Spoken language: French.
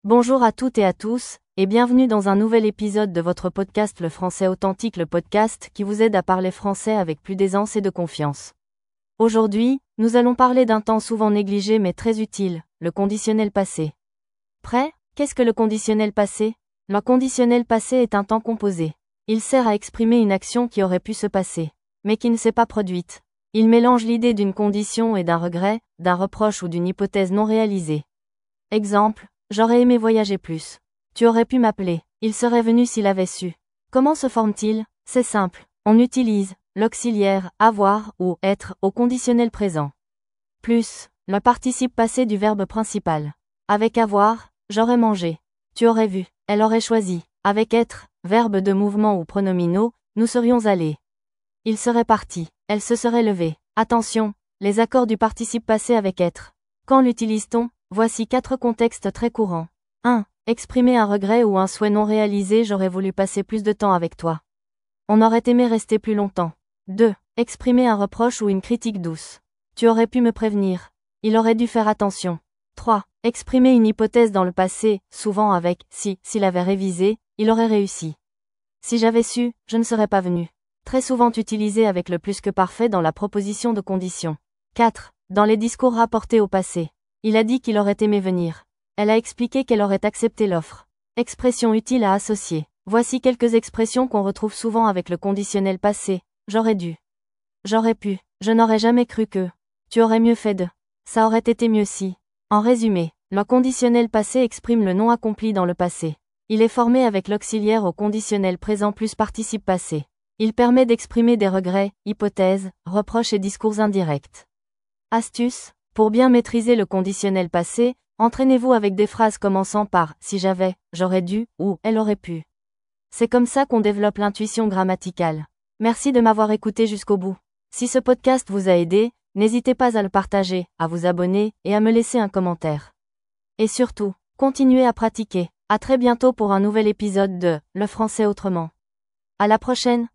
Bonjour à toutes et à tous, et bienvenue dans un nouvel épisode de votre podcast Le Français Authentique, le podcast qui vous aide à parler français avec plus d'aisance et de confiance. Aujourd'hui, nous allons parler d'un temps souvent négligé mais très utile, le conditionnel passé. Prêt? Qu'est-ce que le conditionnel passé? Le conditionnel passé est un temps composé. Il sert à exprimer une action qui aurait pu se passer, mais qui ne s'est pas produite. Il mélange l'idée d'une condition et d'un regret, d'un reproche ou d'une hypothèse non réalisée. Exemple. J'aurais aimé voyager plus. Tu aurais pu m'appeler. Il serait venu s'il avait su. Comment se forme-t-il? C'est simple. On utilise l'auxiliaire avoir ou être au conditionnel présent. Plus le participe passé du verbe principal. Avec avoir, j'aurais mangé. Tu aurais vu. Elle aurait choisi. Avec être, verbe de mouvement ou pronominaux, nous serions allés. Il serait parti. Elle se serait levée. Attention, les accords du participe passé avec être. Quand l'utilise-t-on? Voici 4 contextes très courants. 1. Exprimer un regret ou un souhait non réalisé. J'aurais voulu passer plus de temps avec toi. On aurait aimé rester plus longtemps. 2. Exprimer un reproche ou une critique douce. Tu aurais pu me prévenir. Il aurait dû faire attention. 3. Exprimer une hypothèse dans le passé, souvent avec si, s'il avait révisé, il aurait réussi. Si j'avais su, je ne serais pas venu. Très souvent utilisé avec le plus que parfait dans la proposition de condition. 4. Dans les discours rapportés au passé. Il a dit qu'il aurait aimé venir. Elle a expliqué qu'elle aurait accepté l'offre. Expression utile à associer. Voici quelques expressions qu'on retrouve souvent avec le conditionnel passé. J'aurais dû. J'aurais pu. Je n'aurais jamais cru que. Tu aurais mieux fait de. Ça aurait été mieux si. En résumé, le conditionnel passé exprime le non accompli dans le passé. Il est formé avec l'auxiliaire au conditionnel présent plus participe passé. Il permet d'exprimer des regrets, hypothèses, reproches et discours indirects. Astuce. Pour bien maîtriser le conditionnel passé, entraînez-vous avec des phrases commençant par « si j'avais »,« j'aurais dû » ou « elle aurait pu ». C'est comme ça qu'on développe l'intuition grammaticale. Merci de m'avoir écouté jusqu'au bout. Si ce podcast vous a aidé, n'hésitez pas à le partager, à vous abonner et à me laisser un commentaire. Et surtout, continuez à pratiquer. À très bientôt pour un nouvel épisode de Le Français autrement. À la prochaine!